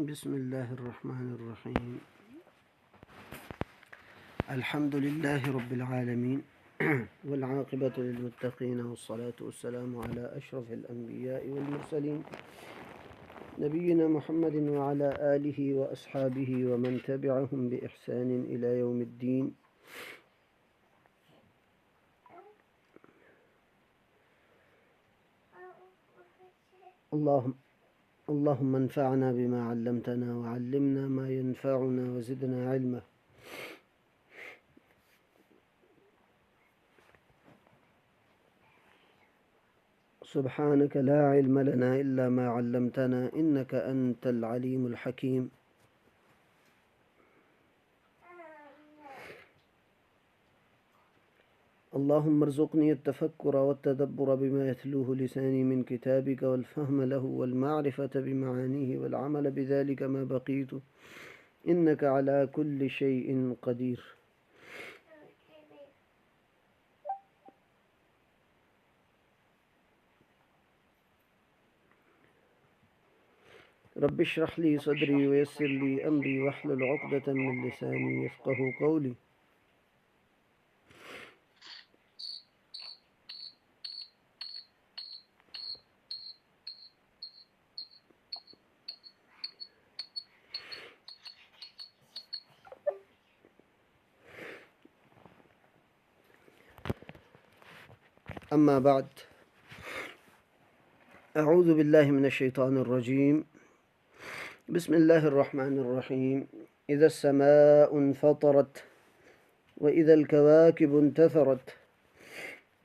بسم الله الرحمن الرحيم. الحمد لله رب العالمين والعاقبة للمتقين والصلاة والسلام على أشرف الأنبياء والمرسلين نبينا محمد وعلى آله وأصحابه ومن تبعهم بإحسان إلى يوم الدين. اللهم انفعنا بما علمتنا وعلمنا ما ينفعنا وزدنا علما. سبحانك لا علم لنا إلا ما علمتنا إنك أنت العليم الحكيم. اللهم ارزقني التفكر والتدبر بما يتلوه لساني من كتابك والفهم له والمعرفة بمعانيه والعمل بذلك ما بقيت إنك على كل شيء قدير. رب اشرح لي صدري ويسر لي أمري واحلل عقدة من لساني يفقه قولي. أما بعد، أعوذ بالله من الشيطان الرجيم. بسم الله الرحمن الرحيم. إذا السماء انفطرت وإذا الكواكب انتثرت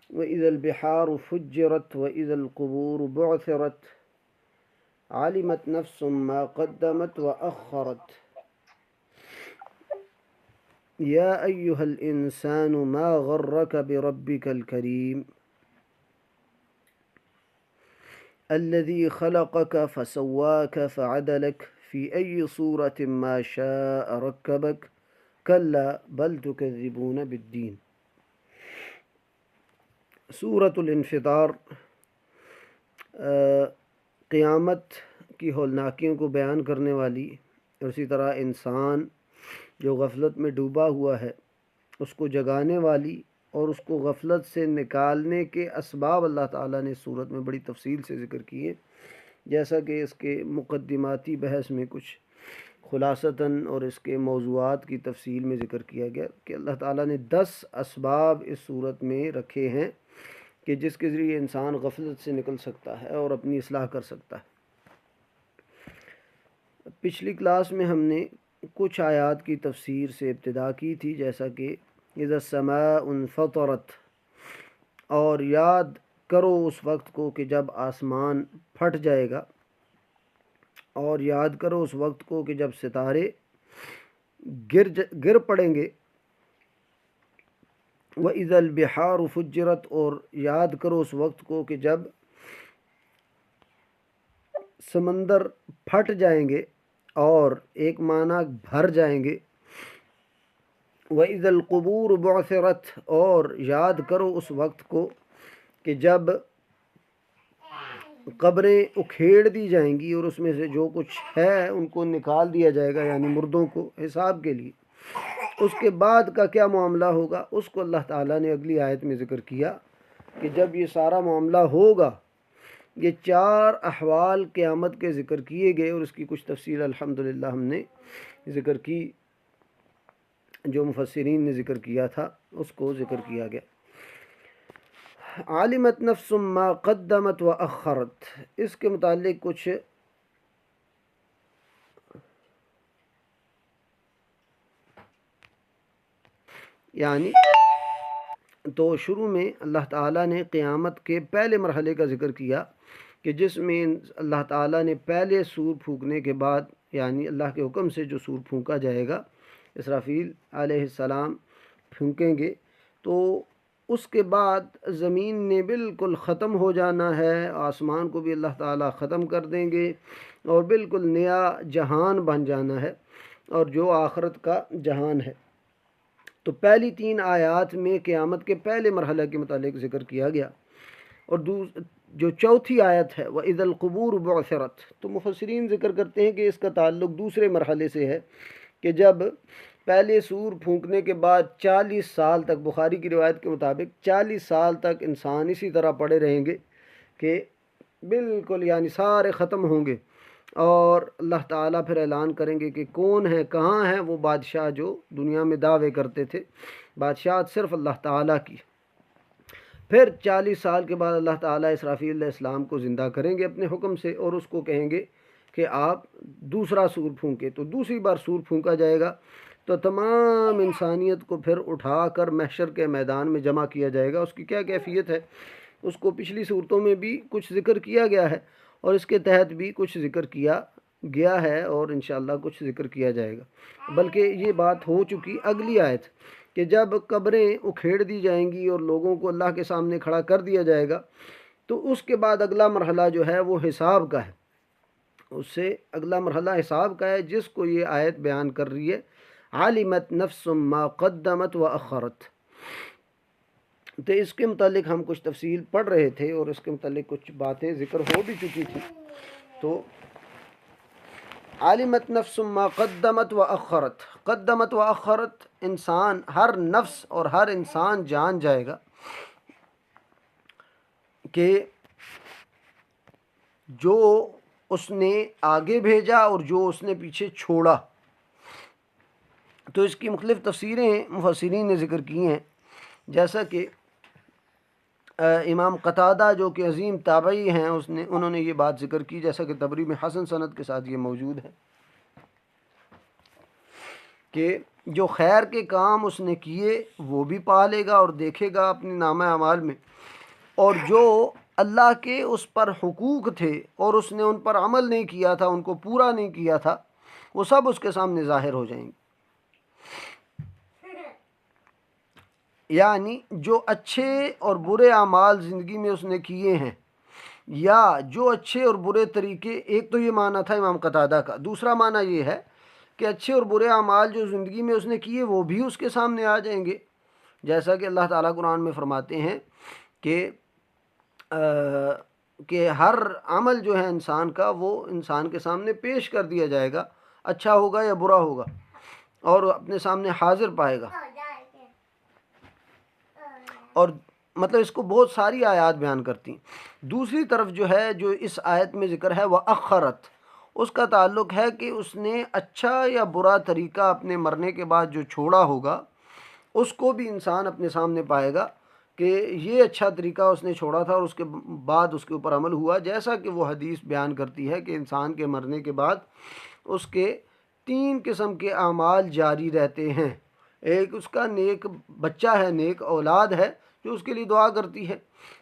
وإذا البحار فجرت وإذا القبور بعثرت علمت نفس ما قدمت وأخرت يا أيها الإنسان ما غرك بربك الكريم الذي خلقك فسواك فعدلك في أي صورة ما شاء ركبك كلا بل تكذبون بالدين. سورۃ الانفطار قیامت کی ہولناکیوں کو بیان کرنے والی، اور اسی طرح انسان جو غفلت میں ڈوبا ہوا ہے اس کو جگانے والی اور اس کو غفلت سے نکالنے کے اسباب اللہ تعالیٰ نے سورت میں بڑی تفصیل سے ذکر کیے، جیسا کہ اس کے مقدماتی بحث میں کچھ خلاصتاً اور اس کے موضوعات کی تفصیل میں ذکر کیا گیا کہ اللہ تعالیٰ نے 10 اسباب اس صورت میں رکھے ہیں کہ جس کے ذریعے انسان غفلت سے نکل سکتا ہے اور اپنی اصلاح کر سکتا ہے۔ پچھلی کلاس میں ہم نے کچھ آیات کی تفسیر سے ابتدا کی تھی، جیسا کہ اذا السماء انفطرت، اور یاد کرو اس وقت کو کہ جب آسمان پھٹ جائے گا، اور یاد کرو اس وقت کو کہ جب ستارے گر پڑیں گے۔ وَإِذَا الْبِحَارُ فُجِّرَتْ، اور یاد کرو اس وقت کو کہ جب سمندر پھٹ جائیں گے اور ایک معنی بھر جائیں گے۔ وَإِذَا الْقُبُورُ بُعْثِرَتْ، اور یاد کرو اس وقت کو کہ جب قبریں اکھیڑ دی جائیں گی اور اس میں سے جو کچھ ہے ان کو نکال دیا جائے گا، یعنی مردوں کو حساب کے لیے۔ اس کے بعد کا کیا معاملہ ہوگا اس کو اللہ تعالیٰ نے اگلی آیت میں ذکر کیا کہ جب یہ سارا معاملہ ہوگا، یہ 4 احوال قیامت کے ذکر کیے گئے، اور اس کی کچھ تفصیل الحمدللہ ہم نے ذکر کی، جو مفسرین نے ذکر کیا تھا اس کو ذکر کیا گیا۔ علمت نفس ما قدمت و اخرت، اس کے متعلق کچھ یعنی تو شروع میں اللہ تعالیٰ نے قیامت کے پہلے مرحلے کا ذکر کیا کہ جس میں اللہ تعالیٰ نے پہلے سور پھونکنے کے بعد، یعنی اللہ کے حکم سے جو سور پھونکا جائے گا، اسرافیل علیہ السلام پھونکیں گے، تو اس کے بعد زمین نے بالکل ختم ہو جانا ہے، آسمان کو بھی اللہ تعالیٰ ختم کر دیں گے اور بالکل نیا جہان بن جانا ہے، اور جو آخرت کا جہان ہے۔ تو پہلی 3 آیات میں قیامت کے پہلے مرحلہ کے متعلق ذکر کیا گیا، اور جو چوتھی آیت ہے وَإِذَا الْقُبُورُ بُعْثِرَتْ، تو مفسرین ذکر کرتے ہیں کہ اس کا تعلق دوسرے مرحلے سے ہے کہ جب پہلے سور پھونکنے کے بعد 40 سال تک، بخاری کی روایت کے مطابق 40 سال تک انسان اسی طرح پڑے رہیں گے کہ بالکل یعنی سارے ختم ہوں گے، اور اللہ تعالیٰ پھر اعلان کریں گے کہ کون ہے، کہاں ہیں وہ بادشاہ جو دنیا میں دعوے کرتے تھے، بادشاہت صرف اللہ تعالیٰ کی۔ پھر 40 سال کے بعد اللہ تعالیٰ اسرافیل علیہ السلام کو زندہ کریں گے اپنے حکم سے، اور اس کو کہیں گے کہ آپ دوسرا سور پھونکے، تو دوسری بار سور پھونکا جائے گا، تو تمام انسانیت کو پھر اٹھا کر محشر کے میدان میں جمع کیا جائے گا۔ اس کی کیا کیفیت ہے اس کو پچھلی صورتوں میں بھی کچھ ذکر کیا گیا ہے، اور اس کے تحت بھی کچھ ذکر کیا گیا ہے، اور انشاءاللہ کچھ ذکر کیا جائے گا۔ بلکہ یہ بات ہو چکی اگلی آیت کہ جب قبریں اکھیڑ دی جائیں گی اور لوگوں کو اللہ کے سامنے کھڑا کر دیا جائے گا، تو اس کے بعد اگلا مرحلہ جو ہے وہ حساب کا ہے، اس سے اگلا مرحلہ حساب کا ہے، جس کو یہ آیت بیان کر رہی ہے، علمت نفس ما قدمت و اخرت۔ تو اس کے متعلق ہم کچھ تفصیل پڑھ رہے تھے، اور اس کے متعلق کچھ باتیں ذکر ہو بھی چکی تھی۔ تو علمت نفس ما قدمت و اخرت، قدمت و اخرت، انسان، ہر نفس اور ہر انسان جان جائے گا کہ جو اس نے آگے بھیجا اور جو اس نے پیچھے چھوڑا۔ تو اس کی مختلف تفسیریں مفسرین نے ذکر کی ہیں، جیسا کہ امام قتادہ جو کہ عظیم تابعی ہیں انہوں نے یہ بات ذکر کی، جیسا کہ طبری میں حسن سند کے ساتھ یہ موجود ہے کہ جو خیر کے کام اس نے کیے وہ بھی پا لے گا اور دیکھے گا اپنے نامہ اعمال میں، اور جو اللہ کے اس پر حقوق تھے اور اس نے ان پر عمل نہیں کیا تھا، ان کو پورا نہیں کیا تھا، وہ سب اس کے سامنے ظاہر ہو جائیں گے۔ یعنی جو اچھے اور برے اعمال زندگی میں اس نے کیے ہیں، یا جو اچھے اور برے طریقے، ایک تو یہ معنی تھا امام قتادہ کا، دوسرا معنی یہ ہے کہ اچھے اور برے اعمال جو زندگی میں اس نے کیے وہ بھی اس کے سامنے آ جائیں گے، جیسا کہ اللہ تعالیٰ قرآن میں فرماتے ہیں کہ ہر عمل جو ہے انسان کا وہ انسان کے سامنے پیش کر دیا جائے گا، اچھا ہوگا یا برا ہوگا، اور اپنے سامنے حاضر پائے گا۔ اور مطلب اس کو بہت ساری آیات بیان کرتی ہیں۔ دوسری طرف جو ہے، جو اس آیت میں ذکر ہے وہ اخرت، اس کا تعلق ہے کہ اس نے اچھا یا برا طریقہ اپنے مرنے کے بعد جو چھوڑا ہوگا، اس کو بھی انسان اپنے سامنے پائے گا کہ یہ اچھا طریقہ اس نے چھوڑا تھا اور اس کے بعد اس کے اوپر عمل ہوا، جیسا کہ وہ حدیث بیان کرتی ہے کہ انسان کے مرنے کے بعد اس کے 3 قسم کے اعمال جاری رہتے ہیں۔ ایک اس کا نیک بچہ ہے، نیک اولاد ہے جو اس کے لیے دعا کرتی ہے،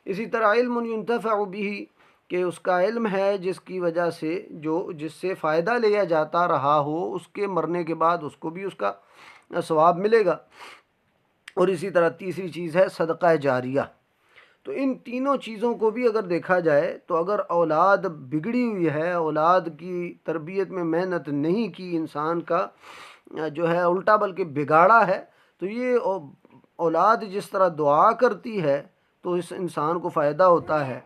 اسی طرح علم ينتفع به، کہ اس کا علم ہے جس کی وجہ سے جس سے فائدہ لیا جاتا رہا ہو، اس کے مرنے کے بعد اس کو بھی اس کا ثواب ملے گا، اور اسی طرح تیسری چیز ہے صدقہ جاریہ۔ تو ان تینوں چیزوں کو بھی اگر دیکھا جائے تو اگر اولاد بگڑی ہوئی ہے، اولاد کی تربیت میں محنت نہیں کی انسان کا جو ہے الٹا بلکہ بگاڑا ہے، تو یہ اولاد جس طرح دعا کرتی ہے تو اس انسان کو فائدہ ہوتا ہے،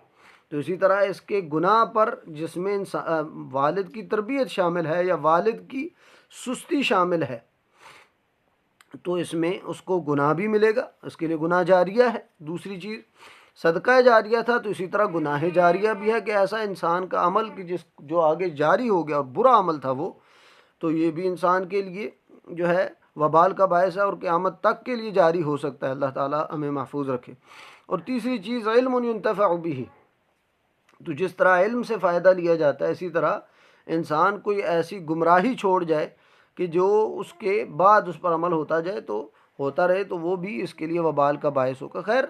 تو اسی طرح اس کے گناہ پر جس میں والد کی تربیت شامل ہے یا والد کی سستی شامل ہے، تو اس میں اس کو گناہ بھی ملے گا، اس کے لیے گناہ جاریہ ہے۔ دوسری چیز صدقہ جاریہ تھا، تو اسی طرح گناہ جاریہ بھی ہے کہ ایسا انسان کا عمل کہ جو آگے جاری ہو گیا اور برا عمل تھا وہ، تو یہ بھی انسان کے لیے جو ہے وبال کا باعث ہے اور قیامت تک کے لیے جاری ہو سکتا ہے، اللہ تعالیٰ ہمیں محفوظ رکھے۔ اور تیسری چیز علم ينتفع به، تو جس طرح علم سے فائدہ لیا جاتا ہے، اسی طرح انسان کوئی ایسی گمراہی چھوڑ جائے کہ جو اس کے بعد اس پر عمل ہوتا جائے تو ہوتا رہے، تو وہ بھی اس کے لیے وبال کا باعث ہوگا۔ خیر،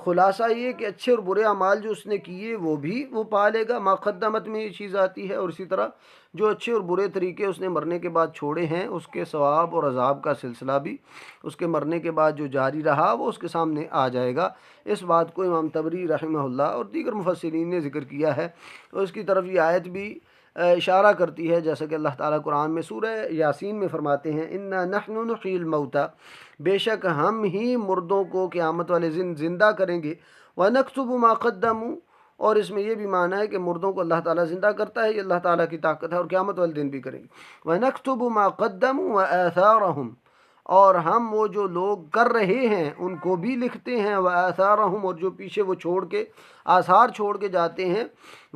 خلاصہ یہ کہ اچھے اور برے اعمال جو اس نے کیے وہ بھی وہ پا لے گا، مقدمت میں یہ چیز آتی ہے، اور اسی طرح جو اچھے اور برے طریقے اس نے مرنے کے بعد چھوڑے ہیں اس کے ثواب اور عذاب کا سلسلہ بھی اس کے مرنے کے بعد جو جاری رہا وہ اس کے سامنے آ جائے گا۔ اس بات کو امام طبری رحمہ اللہ اور دیگر مفسرین نے ذکر کیا ہے، اور اس کی طرف یہ آیت بھی اشارہ کرتی ہے، جیسا کہ اللہ تعالیٰ قرآن میں سورہ یاسین میں فرماتے ہیں اِنَّا نَحْنُ نُحْيِي الْمَوْتَى، بے شک ہم ہی مردوں کو قیامت والے دن زندہ کریں گے، وَنَكْتُبُ مَا قَدَّمُوا، اور اس میں یہ بھی معنی ہے کہ مردوں کو اللہ تعالیٰ زندہ کرتا ہے، یہ اللہ تعالیٰ کی طاقت ہے، اور قیامت والے دن بھی کریں گے۔ وَنَكْتُبُ مَا قَدَّمُوا وَآثَارَهُمْ، اور ہم وہ جو لوگ کر رہے ہیں ان کو بھی لکھتے ہیں، وَآثَارَهُمْ، اور جو پیچھے وہ چھوڑ کے آثار چھوڑ کے جاتے ہیں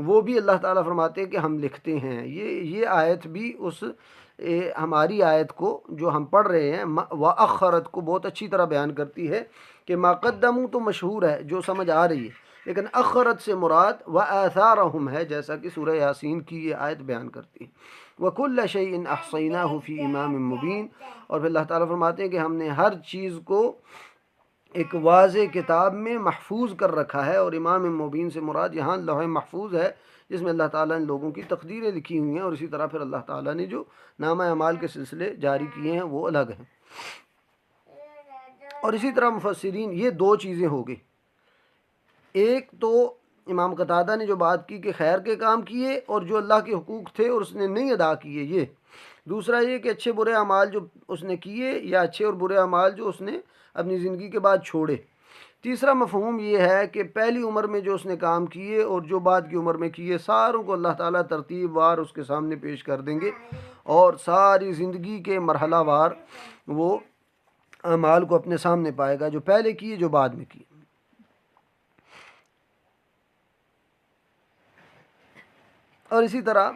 وہ بھی اللہ تعالیٰ فرماتے ہیں کہ ہم لکھتے ہیں۔ یہ آیت بھی اس ہماری آیت کو جو ہم پڑھ رہے ہیں وَأَخَّرَتْ کو بہت اچھی طرح بیان کرتی ہے کہ ما قدموا تو مشہور ہے جو سمجھ آ رہی ہے، لیکن اخرت سے مراد وآثارہم ہے، جیسا کہ سورہ یاسین کی یہ آیت بیان کرتی ہے۔ وَكُلَّ شَيْءٍ أَحْصَيْنَاهُ فِي إِمَامٍ مُبِينٍ، اور پھر اللہ تعالیٰ فرماتے ہیں کہ ہم نے ہر چیز کو ایک واضح کتاب میں محفوظ کر رکھا ہے، اور امام مبین سے مراد یہاں لوح محفوظ ہے جس میں اللہ تعالیٰ نے لوگوں کی تقدیریں لکھی ہوئی ہیں، اور اسی طرح پھر اللہ تعالیٰ نے جو نامہ اعمال کے سلسلے جاری کیے ہیں وہ الگ ہیں۔ اور اسی طرح مفسرین، یہ دو چیزیں ہو گئی، ایک تو امام قتادہ نے جو بات کی کہ خیر کے کام کیے اور جو اللہ کے حقوق تھے اور اس نے نہیں ادا کیے، یہ دوسرا یہ کہ اچھے برے اعمال جو اس نے کیے یا اچھے اور برے اعمال جو اس نے اپنی زندگی کے بعد چھوڑے۔ تیسرا مفہوم یہ ہے کہ پہلی عمر میں جو اس نے کام کیے اور جو بعد کی عمر میں کیے، ساروں کو اللہ تعالیٰ ترتیب وار اس کے سامنے پیش کر دیں گے، اور ساری زندگی کے مرحلہ وار وہ اعمال کو اپنے سامنے پائے گا، جو پہلے کیے جو بعد میں کیے۔ اور اسی طرح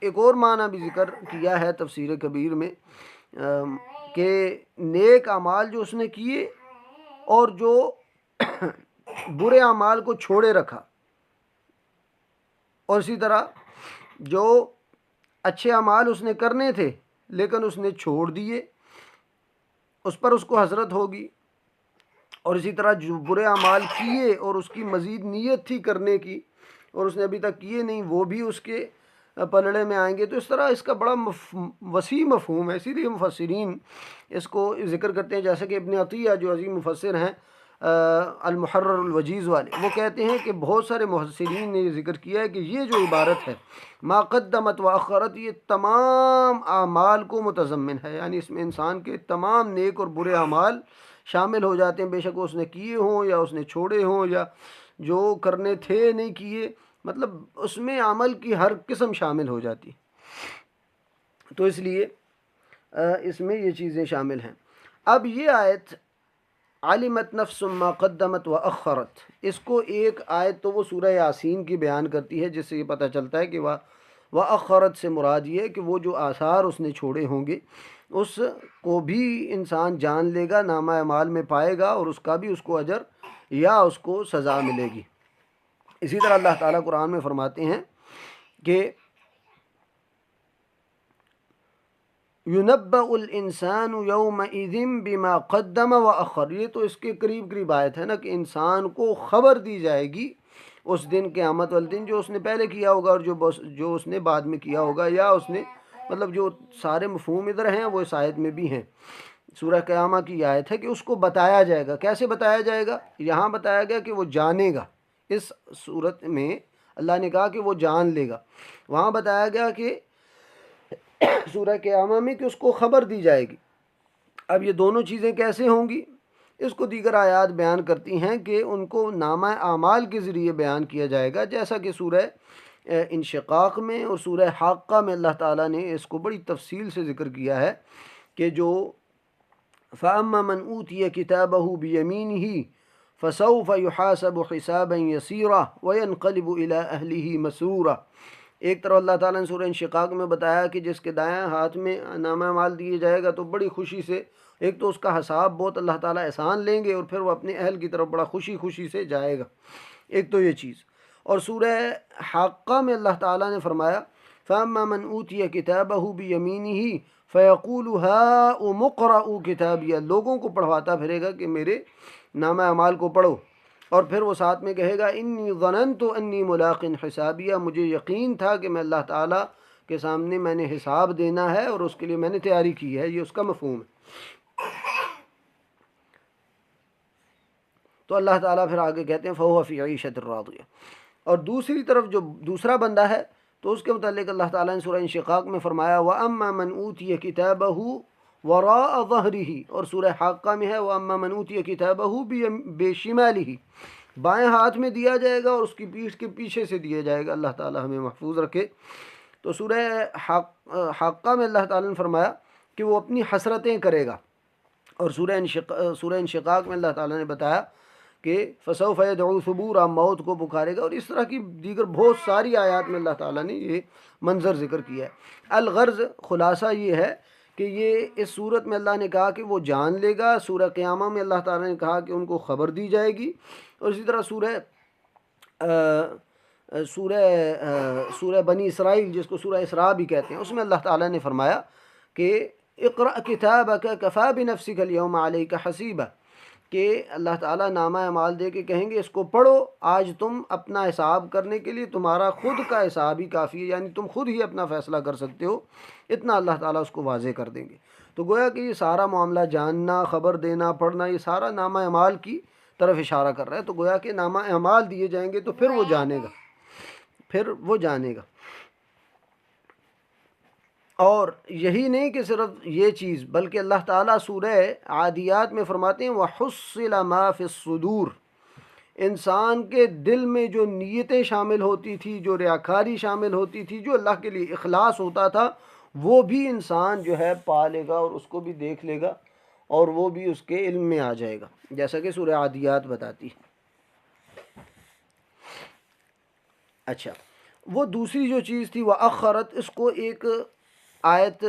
ایک اور معنی بھی ذکر کیا ہے تفسیر کبیر میں کہ نیک اعمال جو اس نے کیے اور جو برے اعمال کو چھوڑے رکھا، اور اسی طرح جو اچھے اعمال اس نے کرنے تھے لیکن اس نے چھوڑ دیے، اس پر اس کو حسرت ہوگی، اور اسی طرح جو برے اعمال کیے اور اس کی مزید نیت تھی کرنے کی اور اس نے ابھی تک کیے نہیں، وہ بھی اس کے پلڑے میں آئیں گے۔ تو اس طرح اس کا بڑا وسیع مفہوم ہے، اسی لیے مفسرین اس کو ذکر کرتے ہیں، جیسے کہ ابن عطیہ جو عظیم مفسر ہیں المحرر الوجیز والے، وہ کہتے ہیں کہ بہت سارے مفسرین نے یہ ذکر کیا ہے کہ یہ جو عبارت ہے ما قدمت و اخرت، یہ تمام اعمال کو متضمن ہے، یعنی اس میں انسان کے تمام نیک اور برے اعمال شامل ہو جاتے ہیں، بے شک وہ اس نے کیے ہوں یا اس نے چھوڑے ہوں یا جو کرنے تھے نہیں کیے، مطلب اس میں عمل کی ہر قسم شامل ہو جاتی، تو اس لیے اس میں یہ چیزیں شامل ہیں۔ اب یہ آیت علمت نفس ما قدمت و اخرت، اس کو ایک آیت تو وہ سورہ یاسین کی بیان کرتی ہے، جس سے یہ پتہ چلتا ہے کہ و اخرت سے مراد یہ ہے کہ وہ جو آثار اس نے چھوڑے ہوں گے اس کو بھی انسان جان لے گا، نامہ اعمال میں پائے گا، اور اس کا بھی اس کو اجر یا اس کو سزا ملے گی۔ اسی طرح اللہ تعالیٰ قرآن میں فرماتے ہیں کہ يُنَبَّأُ الْإِنسَانُ يَوْمَئِذٍ بِمَا قَدَّمَ وَأَخَّرَ، یہ تو اس کے قریب قریب آیت ہے نا کہ انسان کو خبر دی جائے گی اس دن قیامت والے دن جو اس نے پہلے کیا ہوگا اور جو اس نے بعد میں کیا ہوگا، یا اس نے مطلب جو سارے مفہوم ادھر ہیں وہ اس آیت میں بھی ہیں۔ سورہ قیامہ کی آیت ہے کہ اس کو بتایا جائے گا۔ کیسے بتایا جائے گا؟ یہاں بتایا گیا کہ وہ جانے گا، اس صورت میں اللہ نے کہا کہ وہ جان لے گا، وہاں بتایا گیا کہ سورہ قیامہ میں کہ اس کو خبر دی جائے گی۔ اب یہ دونوں چیزیں کیسے ہوں گی، اس کو دیگر آیات بیان کرتی ہیں کہ ان کو نامہ اعمال کے ذریعے بیان کیا جائے گا، جیسا کہ سورہ انشقاق میں اور سورہ حاقہ میں اللہ تعالیٰ نے اس کو بڑی تفصیل سے ذکر کیا ہے کہ جو فَأَمَّا مَنْ أُوتِيَ كِتَابَهُ بِيَمِينِهِ فَسَوْفَ يُحَاسَبُ حِسَابًا يَسِيرًا وَيَنْقَلِبُ إِلَىٰ أَهْلِهِ مَسْرُورًا۔ ایک طرف اللہ تعالیٰ نے سورہ انشقاق میں بتایا کہ جس کے دائیں ہاتھ میں نامہ اعمال دیے جائے گا تو بڑی خوشی سے، ایک تو اس کا حساب بہت اللہ تعالیٰ احسان لیں گے اور پھر وہ اپنے اہل کی طرف بڑا خوشی خوشی سے جائے گا، ایک تو یہ چیز۔ اور سورہ حاقہ میں اللہ تعالیٰ نے فرمایا فَأَمَّا مَنْ أُوتِيَ كِتَابَهُ بِيَمِينِهِ فَيَقُولُ هَاؤُمُ اقْرَءُوا كِتَابِيَهْ، لوگوں کو پڑھواتا پھرے گا کہ میرے نامہ اعمال کو پڑھو، اور پھر وہ ساتھ میں کہے گا انی ظننت انی ملاق حسابیہ، مجھے یقین تھا کہ میں اللہ تعالیٰ کے سامنے میں نے حساب دینا ہے اور اس کے لیے میں نے تیاری کی ہے، یہ اس کا مفہوم ہے۔ تو اللہ تعالیٰ پھر آگے کہتے ہیں فَهُوَ فِي عِيشَةٍ رَاضِيَةٍ، اور دوسری طرف جو دوسرا بندہ ہے تو اس کے متعلق اللہ تعالیٰ نے سورہ انشقاق میں فرمایا وَأَمَّا مَنْ أُوتِيَ كِتَابَهُ وَرَاءَ ظَهْرِهِ، اور سورہ حاقہ میں ہے وَأَمَّا مَنْ أُوتِيَ كِتَابَهُ بِشِمَالِهِ، بائیں ہاتھ میں دیا جائے گا اور اس کی پیٹھ کے پیچھے سے دیا جائے گا۔ اللہ تعالی ہمیں محفوظ رکھے۔ تو سورہ حاقہ میں اللہ تعالی نے فرمایا کہ وہ اپنی حسرتیں کرے گا، اور سورہ انشقاق میں اللہ تعالی نے بتایا کہ فسوف یدعو ثبورا، موت کو پکارے گا، اور اس طرح کی دیگر بہت ساری آیات میں اللہ تعالیٰ نے یہ منظر ذکر کیا ہے۔ الغرض، خلاصہ یہ ہے کہ یہ اس صورت میں اللہ نے کہا کہ وہ جان لے گا، سورہ قیامہ میں اللہ تعالیٰ نے کہا کہ ان کو خبر دی جائے گی، اور اسی طرح سورہ بنی اسرائیل جس کو سورہ اسراء بھی کہتے ہیں، اس میں اللہ تعالیٰ نے فرمایا کہ اقرأ کتابک کفی بنفسک اليوم علیک حسیبا، کہ اللہ تعالیٰ نامہ اعمال دے کے کہیں گے اس کو پڑھو، آج تم اپنا حساب کرنے کے لیے تمہارا خود کا حساب ہی کافی ہے، یعنی تم خود ہی اپنا فیصلہ کر سکتے ہو، اتنا اللہ تعالیٰ اس کو واضح کر دیں گے۔ تو گویا کہ یہ سارا معاملہ جاننا، خبر دینا، پڑھنا، یہ سارا نامہ اعمال کی طرف اشارہ کر رہا ہے۔ تو گویا کہ نامہ اعمال دیے جائیں گے تو پھر وہ جانے گا۔ اور یہی نہیں کہ صرف یہ چیز، بلکہ اللہ تعالیٰ سورہ عادیات میں فرماتے ہیں وَحُصِّلَ مَا فِي الصُّدُورِ، انسان کے دل میں جو نیتیں شامل ہوتی تھی، جو ریاکاری شامل ہوتی تھی، جو اللہ کے لیے اخلاص ہوتا تھا، وہ بھی انسان جو ہے پا لے گا اور اس کو بھی دیکھ لے گا، اور وہ بھی اس کے علم میں آ جائے گا، جیسا کہ سورہ عادیات بتاتی ہے۔ اچھا، وہ دوسری جو چیز تھی وَأَخَّرَتْ، اس کو ایک آیت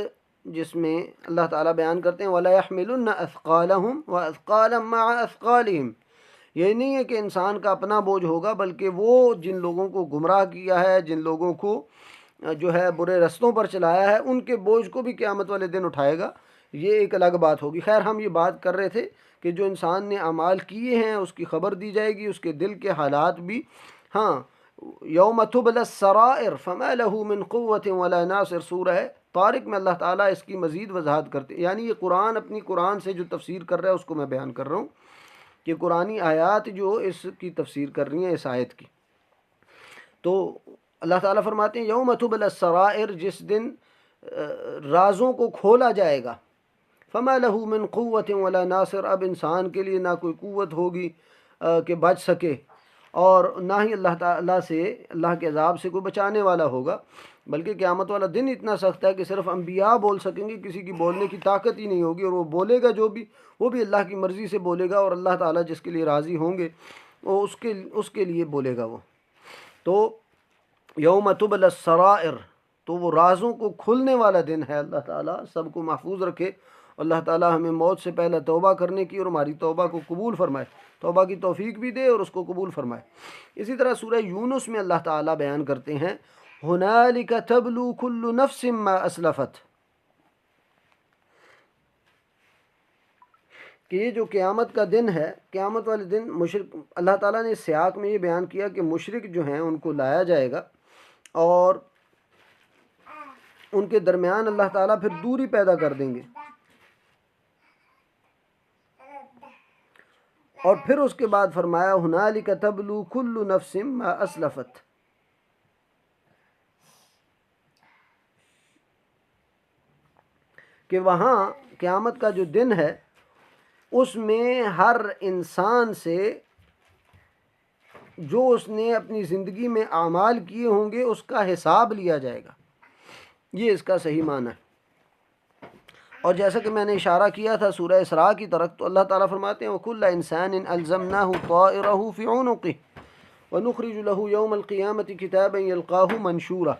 جس میں اللہ تعالیٰ بیان کرتے ہیں وَلَا يَحْمِلُنَّ أَثْقَالَهُمْ وَأَثْقَالًا مَعَ أَثْقَالِهِمْ، یہ نہیں ہے کہ انسان کا اپنا بوجھ ہوگا، بلکہ وہ جن لوگوں کو گمراہ کیا ہے، جن لوگوں کو جو ہے برے رستوں پر چلایا ہے، ان کے بوجھ کو بھی قیامت والے دن اٹھائے گا۔ یہ ایک الگ بات ہوگی۔ خیر، ہم یہ بات کر رہے تھے کہ جو انسان نے اعمال کیے ہیں اس کی خبر دی جائے گی، اس کے دل کے حالات بھی۔ ہاں، یوم تبلی السرائر فما له من قوت ولا ناصر، سورہ طارق میں اللہ تعالیٰ اس کی مزید وضاحت کرتے ہیں۔ یعنی یہ اپنی قرآن سے جو تفسیر کر رہا ہے اس کو میں بیان کر رہا ہوں کہ قرآنی آیات جو اس کی تفسیر کر رہی ہیں اس آیت کی۔ تو اللہ تعالیٰ فرماتے ہیں یوم تبلی السرائر، جس دن رازوں کو کھولا جائے گا، فما له من قوت ولا ناصر، اب انسان کے لیے نہ کوئی قوت ہوگی کہ بچ سکے، اور نہ ہی اللہ تعالیٰ سے، اللہ کے عذاب سے کوئی بچانے والا ہوگا، بلکہ قیامت والا دن اتنا سخت ہے کہ صرف انبیاء بول سکیں گے، کسی کی بولنے کی طاقت ہی نہیں ہوگی، اور وہ بولے گا جو بھی، وہ بھی اللہ کی مرضی سے بولے گا، اور اللہ تعالیٰ جس کے لیے راضی ہوں گے وہ اس کے لیے بولے گا وہ۔ تو یوم تبلی السرائر، تو وہ رازوں کو کھلنے والا دن ہے۔ اللہ تعالیٰ سب کو محفوظ رکھے، اللہ تعالیٰ ہمیں موت سے پہلے توبہ کرنے کی اور ہماری توبہ کو قبول فرمائے، توبہ کی توفیق بھی دے اور اس کو قبول فرمائے۔ اسی طرح سورہ یونس میں اللہ تعالیٰ بیان کرتے ہیں هُنَالِكَ تَبْلُو كُلُّ نَفْسٍ مَا أَسْلَفَتْ، کہ یہ جو قیامت کا دن ہے، قیامت والے دن مشرک، اللہ تعالیٰ نے اس سیاق میں یہ بیان کیا کہ مشرک جو ہیں ان کو لایا جائے گا، اور ان کے درمیان اللہ تعالیٰ پھر دوری پیدا کر دیں گے، اور پھر اس کے بعد فرمایا هُنَالِكَ تَبْلُو كُلُّ نَفْسٍ مَا أَسْلَفَتْ، کہ وہاں قیامت کا جو دن ہے اس میں ہر انسان سے جو اس نے اپنی زندگی میں اعمال کیے ہوں گے اس کا حساب لیا جائے گا، یہ اس کا صحیح معنی ہے۔ اور جیسا کہ میں نے اشارہ کیا تھا سورہ اسراء کی طرف، تو اللہ تعالیٰ فرماتے ہیں وَكُلَّ إِنسَانٍ أَلْزَمْنَاهُ طَائِرَهُ فِي عُنُقِهِ وَنُخْرِجُ لَهُ يَوْمَ الْقِيَامَةِ كِتَابًا يَلْقَاهُ مَنشُورًا،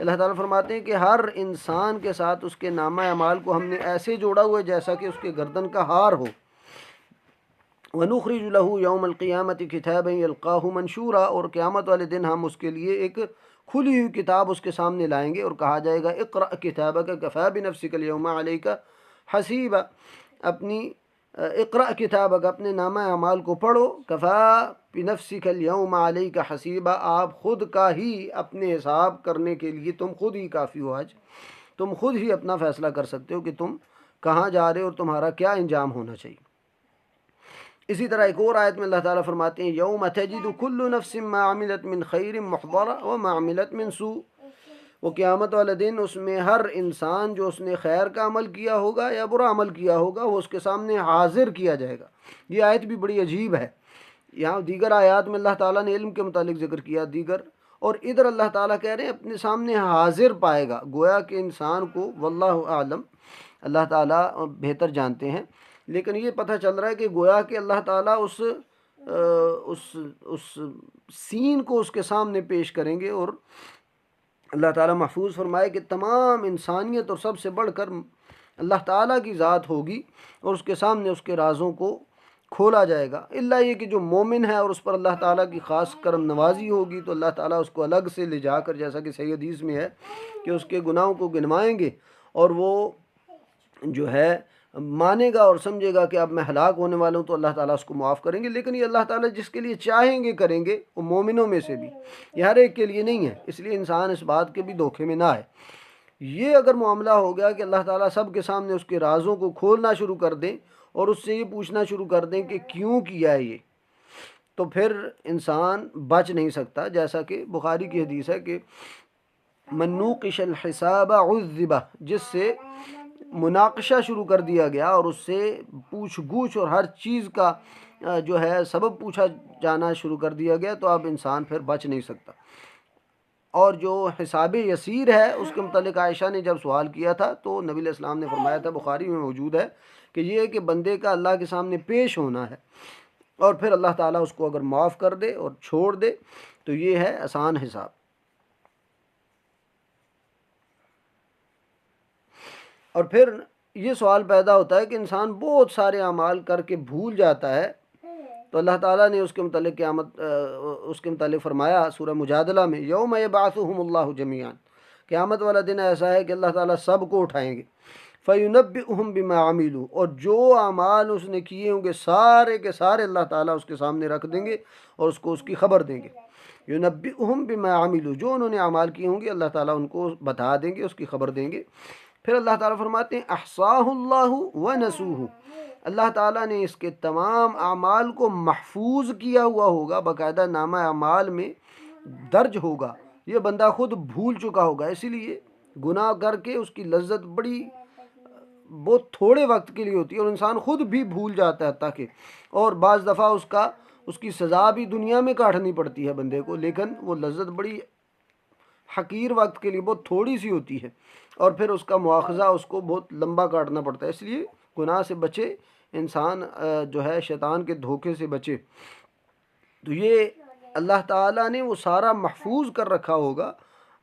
اللہ تعالیٰ فرماتے ہیں کہ ہر انسان کے ساتھ اس کے نامہ اعمال کو ہم نے ایسے جوڑا ہوا ہے جیسا کہ اس کے گردن کا ہار ہو۔ وَنُخْرِجُ لَهُ يَوْمَ الْقِيَامَةِ كِتَابًا يَلْقَاهُ مَنشُورًا، اور قیامت والے دن ہم اس کے لیے ایک کھلی ہوئی کتاب اس کے سامنے لائیں گے، اور کہا جائے گا اقرأ کتابک کفی بنفسک اليوم علیک حسیبا، اپنی اقرأ کتابک، اپنے نامہ اعمال کو پڑھو، کفی بنفسک اليوم علیک حسیبا، آپ خود کا ہی اپنے حساب کرنے کے لیے تم خود ہی کافی ہو، آج تم خود ہی اپنا فیصلہ کر سکتے ہو کہ تم کہاں جا رہے ہو اور تمہارا کیا انجام ہونا چاہیے۔ اسی طرح ایک اور آیت میں اللہ تعالیٰ فرماتے ہیں یوم تجد کل نفس ما عملت من خیر محضرا وما عملت من سوء، وہ قیامت والا دن اس میں ہر انسان جو اس نے خیر کا عمل کیا ہوگا یا برا عمل کیا ہوگا وہ اس کے سامنے حاضر کیا جائے گا۔ یہ آیت بھی بڑی عجیب ہے یہاں دیگر آیات میں اللہ تعالیٰ نے علم کے متعلق ذکر کیا دیگر، اور ادھر اللہ تعالیٰ کہہ رہے ہیں اپنے سامنے حاضر پائے گا، گویا کہ انسان کو واللہ اعلم، اللہ تعالیٰ بہتر جانتے ہیں، لیکن یہ پتہ چل رہا ہے کہ گویا کہ اللہ تعالیٰ اس سین کو اس کے سامنے پیش کریں گے، اور اللہ تعالیٰ محفوظ فرمائے کہ تمام انسانیت اور سب سے بڑھ کر اللہ تعالیٰ کی ذات ہوگی، اور اس کے سامنے اس کے رازوں کو کھولا جائے گا، الا یہ کہ جو مومن ہے اور اس پر اللہ تعالیٰ کی خاص کرم نوازی ہوگی تو اللہ تعالیٰ اس کو الگ سے لے جا کر، جیسا کہ صحیح حدیث میں ہے کہ اس کے گناہوں کو گنوائیں گے، اور وہ جو ہے مانے گا اور سمجھے گا کہ اب میں ہلاک ہونے والا ہوں، تو اللہ تعالیٰ اس کو معاف کریں گے۔ لیکن یہ اللہ تعالیٰ جس کے لیے چاہیں گے کریں گے، وہ مومنوں میں سے بھی، یہ ہر ایک کے لیے نہیں ہے، اس لیے انسان اس بات کے بھی دھوکے میں نہ آئے۔ یہ اگر معاملہ ہو گیا کہ اللہ تعالیٰ سب کے سامنے اس کے رازوں کو کھولنا شروع کر دیں اور اس سے یہ پوچھنا شروع کر دیں کہ کیوں کیا ہے یہ، تو پھر انسان بچ نہیں سکتا، جیسا کہ بخاری کی حدیث ہے کہ من نوقش الحساب عذب، جس سے مناقشہ شروع کر دیا گیا اور اس سے پوچھ گوچھ اور ہر چیز کا جو ہے سبب پوچھا جانا شروع کر دیا گیا، تو اب انسان پھر بچ نہیں سکتا۔ اور جو حساب یسیر ہے اس کے متعلق عائشہ نے جب سوال کیا تھا تو نبی علیہ السلام نے فرمایا تھا، بخاری میں موجود ہے، کہ یہ ہے کہ بندے کا اللہ کے سامنے پیش ہونا ہے، اور پھر اللہ تعالیٰ اس کو اگر معاف کر دے اور چھوڑ دے تو یہ ہے آسان حساب۔ اور پھر یہ سوال پیدا ہوتا ہے کہ انسان بہت سارے اعمال کر کے بھول جاتا ہے، تو اللہ تعالیٰ نے اس کے متعلق فرمایا سورہ مجادلہ میں، یوم یبعثہم اللہ جمیعا، قیامت والا دن ایسا ہے کہ اللہ تعالیٰ سب کو اٹھائیں گے، فینبئہم بما عملوا، اور جو اعمال اس نے کیے ہوں گے سارے کے سارے اللہ تعالیٰ اس کے سامنے رکھ دیں گے اور اس کو اس کی خبر دیں گے، ینبئہم بما عملوا، جو انہوں نے اعمال کیے ہوں گے اللہ تعالیٰ ان کو بتا دیں گے، اس کی خبر دیں گے۔ پھر اللہ تعالیٰ فرماتے ہیں احصاہ اللہ ونسوہ، اللہ تعالیٰ نے اس کے تمام اعمال کو محفوظ کیا ہوا ہوگا، باقاعدہ نامہ اعمال میں درج ہوگا، یہ بندہ خود بھول چکا ہوگا، اسی لیے گناہ کر کے اس کی لذت بہت تھوڑے وقت کے لیے ہوتی ہے اور انسان خود بھی بھول جاتا ہے تاکہ، اور بعض دفعہ اس کی سزا بھی دنیا میں کاٹنی پڑتی ہے بندے کو، لیکن وہ لذت بڑی حقیر وقت کے لیے بہت تھوڑی سی ہوتی ہے، اور پھر اس کا مواخذہ اس کو بہت لمبا کاٹنا پڑتا ہے۔ اس لیے گناہ سے بچے انسان، جو ہے شیطان کے دھوکے سے بچے، تو یہ اللہ تعالیٰ نے وہ سارا محفوظ کر رکھا ہوگا۔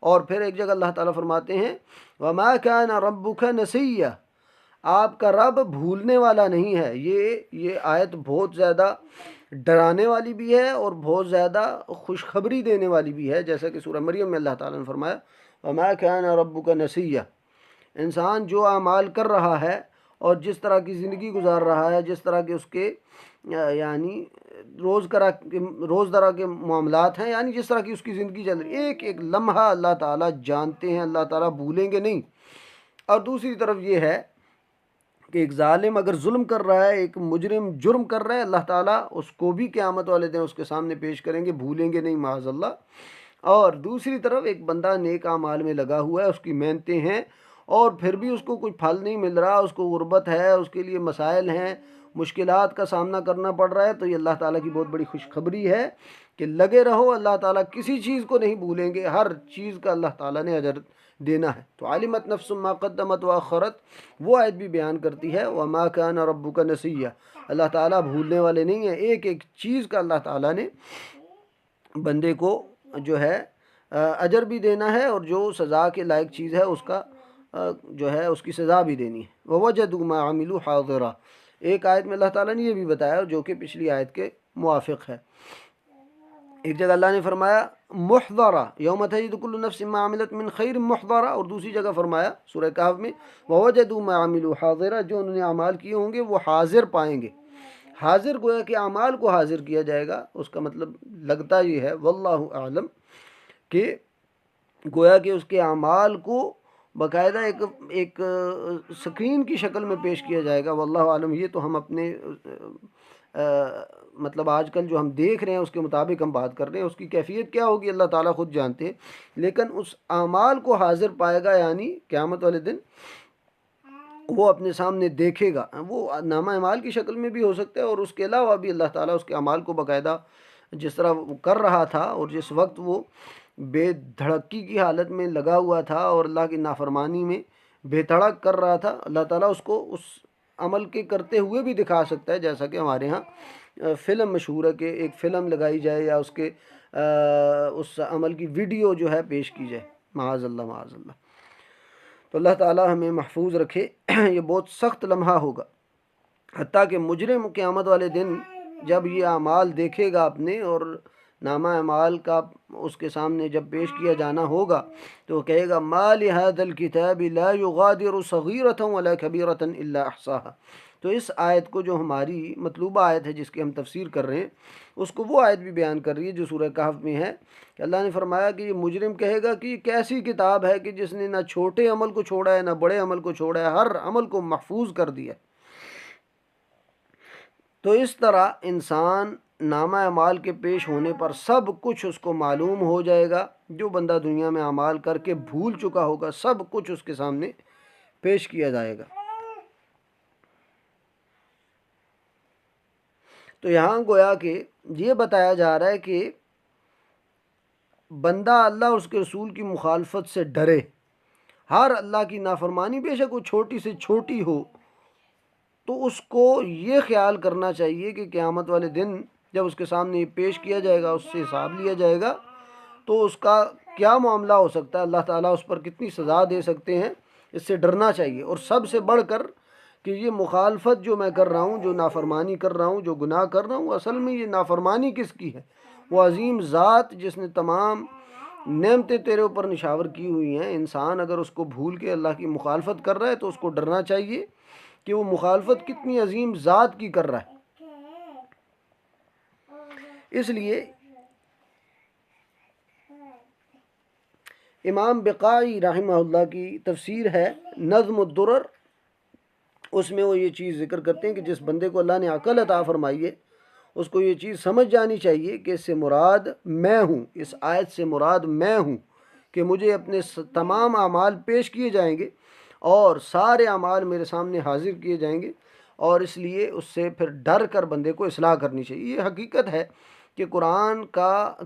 اور پھر ایک جگہ اللہ تعالیٰ فرماتے ہیں وَمَا كَانَ رَبُّكَ نَسِيًّا، آپ کا رب بھولنے والا نہیں ہے۔ یہ آیت بہت زیادہ ڈرانے والی بھی ہے اور بہت زیادہ خوشخبری دینے والی بھی ہے، جیسا کہ سورہ مریم میں اللہ تعالیٰ نے فرمایا وَمَا كَانَ رَبُّكَ نَسِيًّا، انسان جو اعمال کر رہا ہے اور جس طرح کی زندگی گزار رہا ہے، جس طرح کے اس کے یعنی روزمرہ کے معاملات ہیں، یعنی جس طرح کی اس کی زندگی چل رہی ہے، ایک ایک لمحہ اللہ تعالیٰ جانتے ہیں، اللہ تعالیٰ بھولیں گے نہیں۔ اور دوسری طرف یہ ہے کہ ایک ظالم اگر ظلم کر رہا ہے، ایک مجرم جرم کر رہا ہے، اللہ تعالیٰ اس کو بھی قیامت والے دن اس کے سامنے پیش کریں گے، بھولیں گے نہیں معاذ اللہ۔ اور دوسری طرف ایک بندہ نیک اعمال میں لگا ہوا ہے، اس کی محنتیں ہیں اور پھر بھی اس کو کوئی پھل نہیں مل رہا، اس کو غربت ہے، اس کے لیے مسائل ہیں، مشکلات کا سامنا کرنا پڑ رہا ہے، تو یہ اللہ تعالیٰ کی بہت بڑی خوشخبری ہے کہ لگے رہو، اللہ تعالیٰ کسی چیز کو نہیں بھولیں گے، ہر چیز کا اللہ تعالیٰ نے اجر دینا ہے۔ تو علمت نفس ما قدمت واخرت، وہ آیت بھی بیان کرتی ہے وما كان ربك نسيا، اللہ تعالیٰ بھولنے والے نہیں ہیں، ایک ایک چیز کا اللہ تعالیٰ نے بندے کو جو ہے اجر بھی دینا ہے، اور جو سزا کے لائق چیز ہے اس کا جو ہے اس کی سزا بھی دینی ہے۔ وَوَجَدُوا مَا عَمِلُوا حَاضِرًا، ایک آیت میں اللہ تعالیٰ نے یہ بھی بتایا جو کہ پچھلی آیت کے موافق ہے۔ ایک جگہ اللہ نے فرمایا محضرہ، یوم تجد کل نفس ما عملت من خیر محضرہ، اور دوسری جگہ فرمایا سورہ کہف میں وَوَجَدُوا مَا عَمِلُوا حَاضِرًا، جو انہوں نے اعمال کیے ہوں گے وہ حاضر پائیں گے۔ حاضر گویا کہ اعمال کو حاضر کیا جائے گا، اس کا مطلب لگتا یہ ہے واللہ اعلم کہ گویا کہ اس کے اعمال کو باقاعدہ ایک سکرین کی شکل میں پیش کیا جائے گا، واللہ عالم۔ یہ تو ہم اپنے مطلب آج کل جو ہم دیکھ رہے ہیں اس کے مطابق ہم بات کر رہے ہیں، اس کی کیفیت کیا ہوگی اللہ تعالیٰ خود جانتے ہیں، لیکن اس اعمال کو حاضر پائے گا، یعنی قیامت والے دن وہ اپنے سامنے دیکھے گا، وہ نامہ اعمال کی شکل میں بھی ہو سکتا ہے، اور اس کے علاوہ بھی اللہ تعالیٰ اس کے اعمال کو باقاعدہ جس طرح وہ کر رہا تھا، اور جس وقت وہ بے دھڑکی کی حالت میں لگا ہوا تھا اور اللہ کی نافرمانی میں بے دھڑک کر رہا تھا، اللہ تعالیٰ اس کو اس عمل کے کرتے ہوئے بھی دکھا سکتا ہے، جیسا کہ ہمارے ہاں فلم مشہور ہے کہ ایک فلم لگائی جائے یا اس کے اس عمل کی ویڈیو جو ہے پیش کی جائے، معاذ اللہ معاذ اللہ۔ تو اللہ تعالیٰ ہمیں محفوظ رکھے۔ یہ بہت سخت لمحہ ہوگا، حتیٰ کہ مجرم قیامت والے دن جب یہ اعمال دیکھے گا اپنے، اور نامہ اعمال کا اس کے سامنے جب پیش کیا جانا ہوگا، تو وہ کہے گا ما لهذا الكتاب لا يغادر صغيرة ولا كبيرة الا احصاها۔ تو اس آیت کو جو ہماری مطلوبہ آیت ہے جس کی ہم تفسیر کر رہے ہیں، اس کو وہ آیت بھی بیان کر رہی ہے جو سورہ کہف میں ہے کہ اللہ نے فرمایا کہ یہ مجرم کہے گا کہ یہ کیسی کتاب ہے کہ جس نے نہ چھوٹے عمل کو چھوڑا ہے نہ بڑے عمل کو چھوڑا ہے، ہر عمل کو محفوظ کر دیا۔ تو اس طرح انسان نامہ اعمال کے پیش ہونے پر سب کچھ اس کو معلوم ہو جائے گا، جو بندہ دنیا میں اعمال کر کے بھول چکا ہوگا سب کچھ اس کے سامنے پیش کیا جائے گا۔ تو یہاں گویا کہ یہ بتایا جا رہا ہے کہ بندہ اللہ اور اس کے رسول کی مخالفت سے ڈرے، ہر اللہ کی نافرمانی بے شک وہ چھوٹی سے چھوٹی ہو، تو اس کو یہ خیال کرنا چاہیے کہ قیامت والے دن جب اس کے سامنے یہ پیش کیا جائے گا، اس سے حساب لیا جائے گا، تو اس کا کیا معاملہ ہو سکتا ہے، اللہ تعالیٰ اس پر کتنی سزا دے سکتے ہیں، اس سے ڈرنا چاہیے۔ اور سب سے بڑھ کر کہ یہ مخالفت جو میں کر رہا ہوں، جو نافرمانی کر رہا ہوں، جو گناہ کر رہا ہوں، اصل میں یہ نافرمانی کس کی ہے؟ وہ عظیم ذات جس نے تمام نعمتیں تیرے اوپر نشاور کی ہوئی ہیں، انسان اگر اس کو بھول کے اللہ کی مخالفت کر رہا ہے تو اس کو ڈرنا چاہیے کہ وہ مخالفت کتنی عظیم ذات کی کر رہا ہے۔ اس لیے امام بقائی رحمہ اللہ کی تفسیر ہے نظم الدرر، اس میں وہ یہ چیز ذکر کرتے ہیں کہ جس بندے کو اللہ نے عقل عطا فرمائی ہے، اس کو یہ چیز سمجھ جانی چاہیے کہ اس سے مراد میں ہوں، اس آیت سے مراد میں ہوں، کہ مجھے اپنے تمام اعمال پیش کیے جائیں گے اور سارے اعمال میرے سامنے حاضر کیے جائیں گے، اور اس لیے اس سے پھر ڈر کر بندے کو اصلاح کرنی چاہیے۔ یہ حقیقت ہے کہ قرآن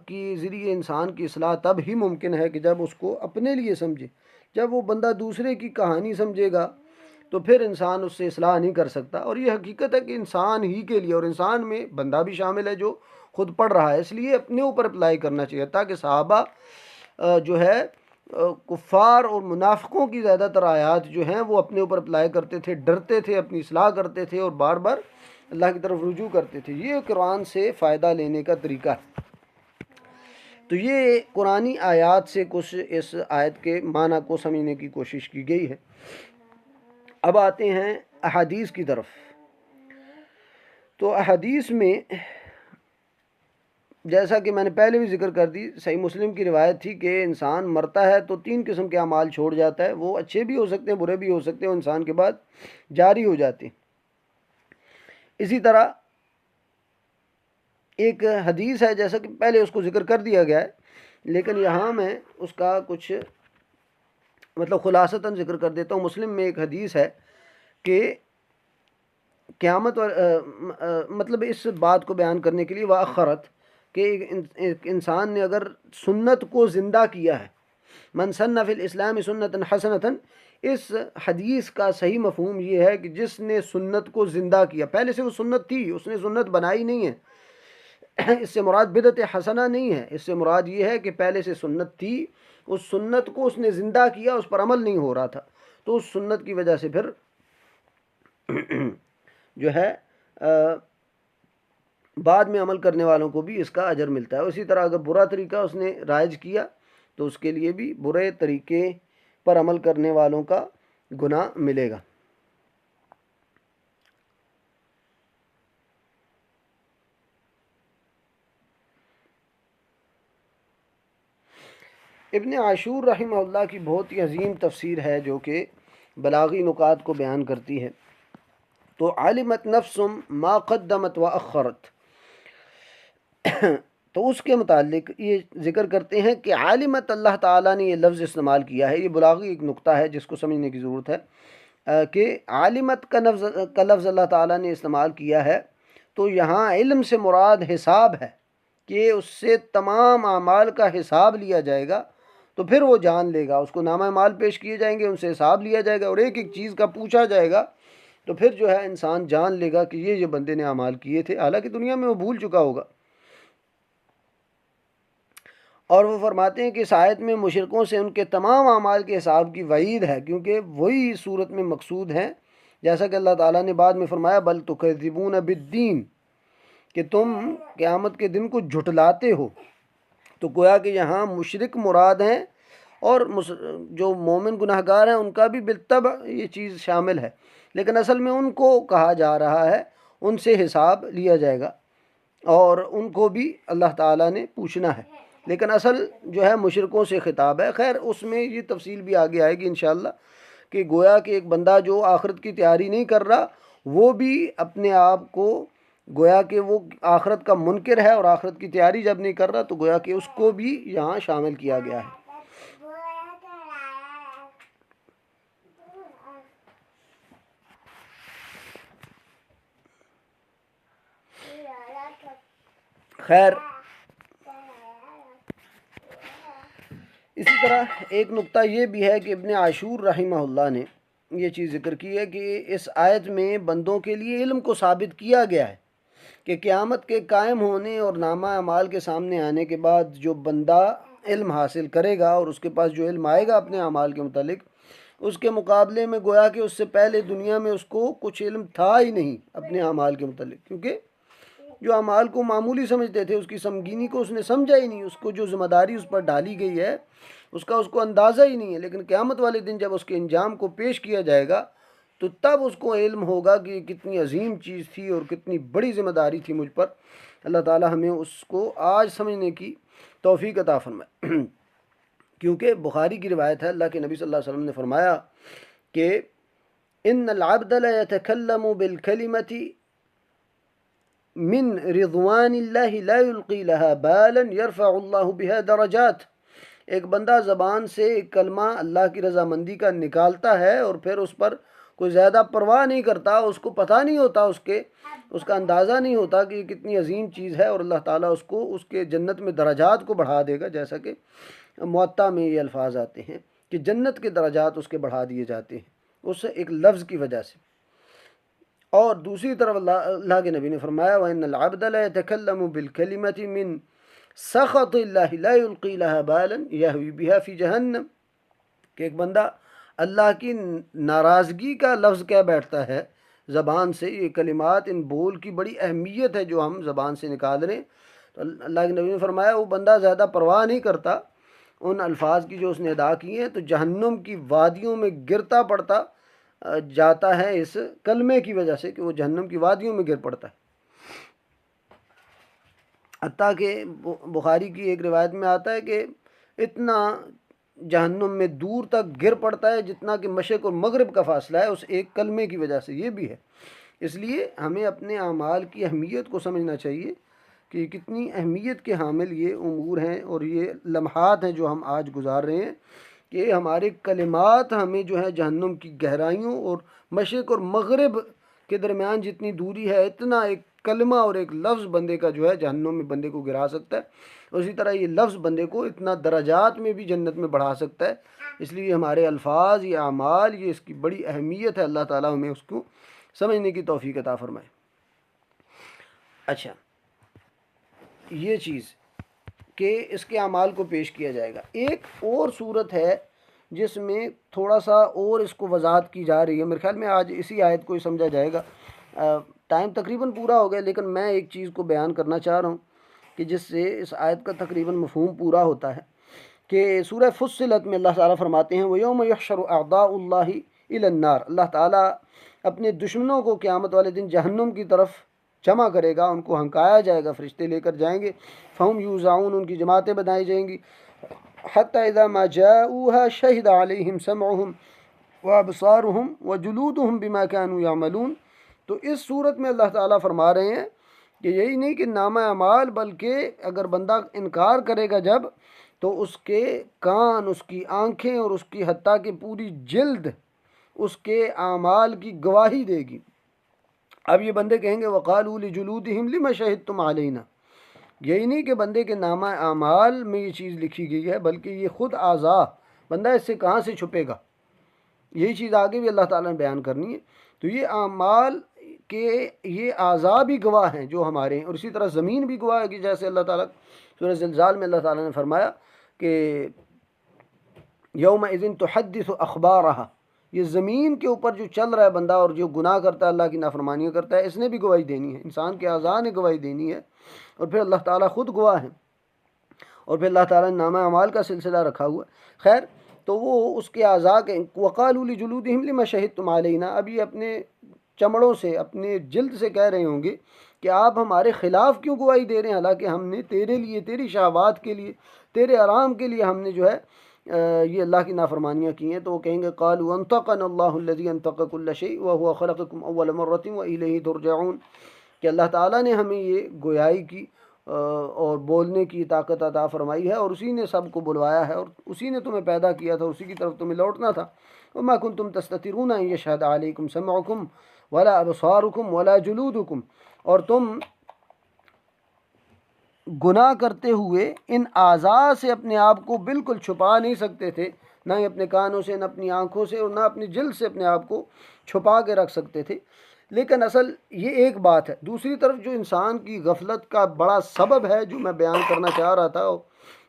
کی ذریعے انسان کی اصلاح تب ہی ممکن ہے کہ جب اس کو اپنے لیے سمجھے۔ جب وہ بندہ دوسرے کی کہانی سمجھے گا تو پھر انسان اس سے اصلاح نہیں کر سکتا، اور یہ حقیقت ہے کہ انسان ہی کے لیے، اور انسان میں بندہ بھی شامل ہے جو خود پڑھ رہا ہے، اس لیے اپنے اوپر اپلائی کرنا چاہیے، تاکہ صحابہ جو ہے کفار اور منافقوں کی زیادہ تر آیات جو ہیں وہ اپنے اوپر اپلائی کرتے تھے، ڈرتے تھے، اپنی اصلاح کرتے تھے اور بار بار اللہ کی طرف رجوع کرتے تھے۔ یہ قرآن سے فائدہ لینے کا طریقہ ہے۔ تو یہ قرآنی آیات سے کچھ اس آیت کے معنی کو سمجھنے کی کوشش کی گئی ہے۔ اب آتے ہیں احادیث کی طرف۔ تو احادیث میں جیسا کہ میں نے پہلے بھی ذکر کر دی، صحیح مسلم کی روایت تھی کہ انسان مرتا ہے تو 3 قسم کے اعمال چھوڑ جاتا ہے، وہ اچھے بھی ہو سکتے ہیں، برے بھی ہو سکتے ہیں، وہ انسان کے بعد جاری ہو جاتے ہیں۔ اسی طرح ایک حدیث ہے، جیسا کہ پہلے اس کو ذکر کر دیا گیا ہے، لیکن یہاں میں اس کا کچھ خلاصتاً ذکر کر دیتا ہوں۔ مسلم میں ایک حدیث ہے کہ قیامت اس بات کو بیان کرنے کے لیے وآخرت، کہ ایک انسان نے اگر سنت کو زندہ کیا ہے، من سن فی الاسلام سنتا حسنتا، اس حدیث کا صحیح مفہوم یہ ہے کہ جس نے سنت کو زندہ کیا، پہلے سے وہ سنت تھی، اس نے سنت بنائی نہیں ہے، اس سے مراد بدعت حسنہ نہیں ہے، اس سے مراد یہ ہے کہ پہلے سے سنت تھی، اس سنت کو اس نے زندہ کیا، اس پر عمل نہیں ہو رہا تھا، تو اس سنت کی وجہ سے پھر جو ہے بعد میں عمل کرنے والوں کو بھی اس کا اجر ملتا ہے۔ اسی طرح اگر برا طریقہ اس نے رائج کیا تو اس کے لیے بھی برے طریقے پر عمل کرنے والوں کا گناہ ملے گا۔ ابن عاشور رحمہ اللہ کی بہت ہی عظیم تفسیر ہے جو کہ بلاغی نکات کو بیان کرتی ہے۔ تو علمت نفس ما قدمت واخرت، تو اس کے متعلق یہ ذکر کرتے ہیں کہ عالمت، اللہ تعالیٰ نے یہ لفظ استعمال کیا ہے، یہ بلاغی ایک نقطہ ہے جس کو سمجھنے کی ضرورت ہے۔ کہ عالمت کا لفظ اللہ تعالیٰ نے استعمال کیا ہے، تو یہاں علم سے مراد حساب ہے کہ اس سے تمام اعمال کا حساب لیا جائے گا، تو پھر وہ جان لے گا، اس کو نامہ اعمال پیش کیے جائیں گے، ان سے حساب لیا جائے گا اور ایک ایک چیز کا پوچھا جائے گا، تو پھر جو ہے انسان جان لے گا کہ یہ بندے نے اعمال کیے تھے، حالانکہ دنیا میں وہ بھول چکا ہوگا۔ اور وہ فرماتے ہیں کہ اس آیت میں مشرکوں سے ان کے تمام اعمال کے حساب کی وعید ہے، کیونکہ وہی صورت میں مقصود ہیں، جیسا کہ اللہ تعالیٰ نے بعد میں فرمایا بل تکذبون بالدین، کہ تم قیامت کے دن کو جھٹلاتے ہو۔ تو گویا کہ یہاں مشرک مراد ہیں، اور جو مومن گناہ گار ہیں ان کا بھی بالطبع یہ چیز شامل ہے، لیکن اصل میں ان کو کہا جا رہا ہے، ان سے حساب لیا جائے گا اور ان کو بھی اللہ تعالیٰ نے پوچھنا ہے، لیکن اصل جو ہے مشرکوں سے خطاب ہے۔ خیر اس میں یہ تفصیل بھی آگے آئے گی انشاءاللہ، کہ گویا کہ ایک بندہ جو آخرت کی تیاری نہیں کر رہا، وہ بھی اپنے آپ کو گویا کہ وہ آخرت کا منکر ہے، اور آخرت کی تیاری جب نہیں کر رہا تو گویا کہ اس کو بھی یہاں شامل کیا گیا ہے۔ خیر اسی طرح ایک نقطہ یہ بھی ہے کہ ابن عاشور رحمہ اللہ نے یہ چیز ذکر کی ہے کہ اس آیت میں بندوں کے لیے علم کو ثابت کیا گیا ہے کہ قیامت کے قائم ہونے اور نامہ اعمال کے سامنے آنے کے بعد جو بندہ علم حاصل کرے گا اور اس کے پاس جو علم آئے گا اپنے اعمال کے متعلق، اس کے مقابلے میں گویا کہ اس سے پہلے دنیا میں اس کو کچھ علم تھا ہی نہیں اپنے اعمال کے متعلق، کیونکہ جو اعمال کو معمولی سمجھتے تھے اس کی سنگینی کو اس نے سمجھا ہی نہیں، اس کو جو ذمہ داری اس پر ڈالی گئی ہے اس کو اندازہ ہی نہیں ہے۔ لیکن قیامت والے دن جب اس کے انجام کو پیش کیا جائے گا تو تب اس کو علم ہوگا کہ یہ کتنی عظیم چیز تھی اور کتنی بڑی ذمہ داری تھی مجھ پر۔ اللہ تعالی ہمیں اس کو آج سمجھنے کی توفیق عطا فرمائے۔ کیونکہ بخاری کی روایت ہے، اللہ کے نبی صلی اللہ علیہ وسلم نے فرمایا کہ ان العبد لا يتكلم بالكلمة من رضوان اللہ لا يلقي لها بالا يرفع اللہ بها درجات، ایک بندہ زبان سے ایک کلمہ اللہ کی رضامندی کا نکالتا ہے اور پھر اس پر کوئی زیادہ پرواہ نہیں کرتا، اس کو پتہ نہیں ہوتا، اس کا اندازہ نہیں ہوتا کہ یہ کتنی عظیم چیز ہے، اور اللہ تعالیٰ اس کو اس کے جنت میں درجات کو بڑھا دے گا، جیسا کہ معطا میں یہ الفاظ آتے ہیں کہ جنت کے درجات اس کے بڑھا دیے جاتے ہیں اس ایک لفظ کی وجہ سے۔ اور دوسری طرف اللہ کے نبی نے فرمایا وَإِنَّ الْعَبْدَ لَا يَتَكَلَّمُ بِالْكَلِمَةِ مِنْ سَخَطِ اللَّهِ لَا يُلْقِي لَهَا بَالًا يَهْوِي بِهَا فِي جَهَنَّمَ، کہ ایک بندہ اللہ کی ناراضگی کا لفظ کہہ بیٹھتا ہے زبان سے، یہ کلمات ان بول کی بڑی اہمیت ہے جو ہم زبان سے نکال رہے ہیں، تو اللہ کے نبی نے فرمایا وہ بندہ زیادہ پرواہ نہیں کرتا ان الفاظ کی جو اس نے ادا کیے ہیں، تو جہنم کی وادیوں میں گرتا پڑتا جاتا ہے اس کلمے کی وجہ سے، کہ وہ جہنم کی وادیوں میں گر پڑتا ہے۔ حتیٰ کہ بخاری کی ایک روایت میں آتا ہے کہ اتنا جہنم میں دور تک گر پڑتا ہے جتنا کہ مشرق اور مغرب کا فاصلہ ہے اس ایک کلمے کی وجہ سے۔ یہ بھی ہے، اس لیے ہمیں اپنے اعمال کی اہمیت کو سمجھنا چاہیے کہ کتنی اہمیت کے حامل یہ امور ہیں اور یہ لمحات ہیں جو ہم آج گزار رہے ہیں، کہ ہمارے کلمات ہمیں جو ہے جہنم کی گہرائیوں اور مشرق اور مغرب کے درمیان جتنی دوری ہے، اتنا ایک کلمہ اور ایک لفظ بندے کا جو ہے جہنم میں بندے کو گرا سکتا ہے، اسی طرح یہ لفظ بندے کو اتنا درجات میں بھی جنت میں بڑھا سکتا ہے۔ اس لیے ہمارے الفاظ، یہ اعمال، یہ اس کی بڑی اہمیت ہے، اللہ تعالیٰ ہمیں اس کو سمجھنے کی توفیق عطا فرمائے۔ اچھا، یہ چیز کہ اس کے اعمال کو پیش کیا جائے گا۔ ایک اور صورت ہے جس میں تھوڑا سا اور اس کو وضاحت کی جا رہی ہے، میرے خیال میں آج اسی آیت کو ہی سمجھا جائے گا۔ ٹائم تقریباً پورا ہو گیا، لیکن میں ایک چیز کو بیان کرنا چاہ رہا ہوں کہ جس سے اس آیت کا تقریباً مفہوم پورا ہوتا ہے، کہ سورہ فصلت میں اللہ تعالیٰ فرماتے ہیں وَيَوْمَ يُحْشَرُ أَعْدَاءُ اللَّهِ إِلَى النَّارِ، اللہ تعالیٰ اپنے دشمنوں کو قیامت والے دن جہنم کی طرف جمع کرے گا، ان کو ہنکایا جائے گا، فرشتے لے کر جائیں گے، فَهُمْ يُوزَعُونَ، ان کی جماعتیں بنائی جائیں گی، حَتَّى إِذَا مَا جَاءُوهَا شَهِدَ عَلَيْهِمْ سَمْعُهُمْ وَأَبْصَارُهُمْ وَجُلُودُهُمْ بِمَا كَانُوا يَعْمَلُونَ۔ تو اس صورت میں اللہ تعالیٰ فرما رہے ہیں کہ یہی نہیں کہ نامہ اعمال، بلکہ اگر بندہ انکار کرے گا جب، تو اس کے کان، اس کی آنکھیں اور اس کی حتیٰ کہ پوری جلد اس کے اعمال کی گواہی دے گی۔ اب یہ بندے کہیں گے وقالوا لجلودہم لم شہدتم علینا، یہی نہیں کہ بندے کے نامہ اعمال میں یہ چیز لکھی گئی ہے، بلکہ یہ خود اعضاء، بندہ اس سے کہاں سے چھپے گا، یہی چیز آگے بھی اللہ تعالیٰ نے بیان کرنی ہے۔ تو یہ اعمال کے یہ اعضاء بھی گواہ ہیں جو ہمارے ہیں، اور اسی طرح زمین بھی گواہ ہے کہ جیسے اللہ تعالیٰ سورہ زلزال میں اللہ تعالیٰ نے فرمایا کہ یومئذ تحدث اخبارہا، یہ زمین کے اوپر جو چل رہا ہے بندہ اور جو گناہ کرتا ہے، اللہ کی نافرمانیاں کرتا ہے، اس نے بھی گواہی دینی ہے، انسان کے اعضاء نے گواہی دینی ہے، اور پھر اللہ تعالیٰ خود گواہ ہیں، اور پھر اللہ تعالیٰ نے نامہ اعمال کا سلسلہ رکھا ہوا ہے۔ خیر، تو وہ اس کے اعضاء کے وقالوا لجلودہم لم شہدتم علینا، اب یہ اپنے چمڑوں سے، اپنے جلد سے کہہ رہے ہوں گے کہ آپ ہمارے خلاف کیوں گواہی دے رہے ہیں، حالانکہ ہم نے تیرے لیے، تیری شہوات کے لیے، تیرے آرام کے لیے ہم نے جو ہے یہ اللہ کی نافرمانیاں کی ہیں۔ تو وہ کہیں گے قالوا انطقنا اللہ الذی انطق کل شیء وهو خلقکم اول مرۃ والیہ ترجعون، کہ اللہ تعالیٰ نے ہمیں یہ گویائی کی اور بولنے کی طاقت عطا فرمائی ہے، اور اسی نے سب کو بلوایا ہے، اور اسی نے تمہیں پیدا کیا تھا، اسی کی طرف تمہیں لوٹنا تھا۔ وما کنتم تستترون ان یشهد علیکم سمعکم ولا ابصارکم ولا جلودکم، اور تم گناہ کرتے ہوئے ان اعضاء سے اپنے آپ کو بالکل چھپا نہیں سکتے تھے، نہ ہی اپنے کانوں سے، نہ اپنی آنکھوں سے، اور نہ اپنی جلد سے اپنے آپ کو چھپا کے رکھ سکتے تھے۔ لیکن اصل یہ ایک بات ہے، دوسری طرف جو انسان کی غفلت کا بڑا سبب ہے جو میں بیان کرنا چاہ رہا تھا،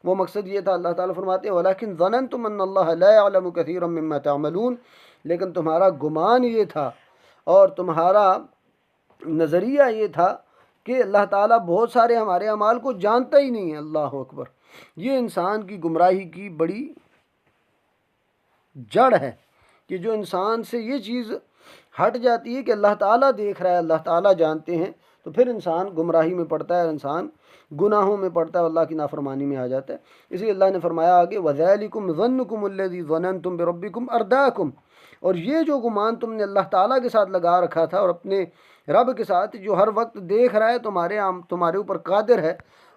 وہ مقصد یہ تھا، اللہ تعالیٰ فرماتے ہیں وَلَكِنْ ظَنَنْتُمْ أَنَّ اللَّهَ لَا يَعْلَمُ كَثِيرًا مِّمَّا تَعْمَلُونَ، لیکن تمہارا گمان یہ تھا اور تمہارا نظریہ یہ تھا کہ اللہ تعالیٰ بہت سارے ہمارے اعمال کو جانتا ہی نہیں ہے۔ اللہ اکبر، یہ انسان کی گمراہی کی بڑی جڑ ہے کہ جو انسان سے یہ چیز ہٹ جاتی ہے کہ اللہ تعالیٰ دیکھ رہا ہے، اللہ تعالیٰ جانتے ہیں، تو پھر انسان گمراہی میں پڑتا ہے، انسان گناہوں میں پڑتا ہے، اللہ کی نافرمانی میں آ جاتا ہے۔ اسی لیے اللہ نے فرمایا آگے وَذَلِكُمْ ظَنُّكُمُ الَّذِي ظَنَنْتُمْ بِرَبِّكُمْ أَرْدَاكُمْ، اور یہ جو گمان تم نے اللہ تعالیٰ کے ساتھ لگا رکھا تھا اور اپنے رب کے ساتھ، جو ہر وقت دیکھ رہا ہے، تمہارے اوپر قادر ہے،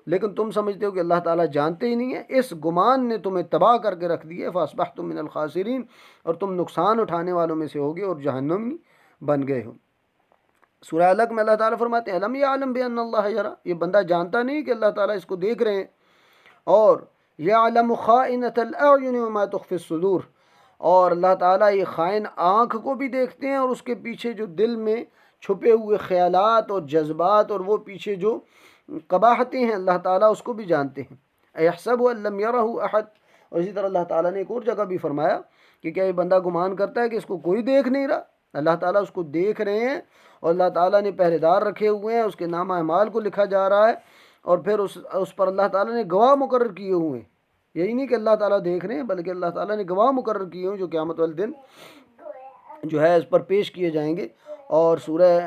لیکن تم سمجھتے ہو کہ اللہ تعالیٰ جانتے ہی نہیں ہے، اس گمان نے تمہیں تباہ کر کے رکھ دیا ہے۔ فَأَصْبَحْتُم مِّنَ الْخَاسِرِينَ، اور تم نقصان اٹھانے والوں میں سے ہوگے اور جہنمی بن گئے ہو۔ سورہ علق میں اللہ تعالیٰ فرماتے ہیں الم یعلم بأن اللہ یرا، یہ بندہ جانتا نہیں کہ اللہ تعالیٰ اس کو دیکھ رہے ہیں، اور یعلم خائنۃ الاعین وما تخفی الصدور، اور اللہ تعالیٰ یہ خائن آنکھ کو بھی دیکھتے ہیں، اور اس کے پیچھے جو دل میں چھپے ہوئے خیالات اور جذبات اور وہ پیچھے جو قباحتیں ہیں، اللہ تعالیٰ اس کو بھی جانتے ہیں۔ ایحسب ان لم یرہ احد، اور اسی طرح اللہ تعالیٰ نے ایک اور جگہ بھی فرمایا کہ کیا یہ بندہ گمان کرتا ہے کہ اس کو کوئی دیکھ نہیں رہا، اللہ تعالیٰ اس کو دیکھ رہے ہیں، اور اللہ تعالیٰ نے پہرے دار رکھے ہوئے ہیں، اس کے نامہ اعمال کو لکھا جا رہا ہے، اور پھر اس پر اللہ تعالیٰ نے گواہ مقرر کیے ہوئے ہیں۔ یہی نہیں کہ اللہ تعالیٰ دیکھ رہے ہیں، بلکہ اللہ تعالیٰ نے گواہ مقرر کیے ہوئے جو قیامت والے دن جو ہے اس پر پیش کیے جائیں گے۔ اور سورہ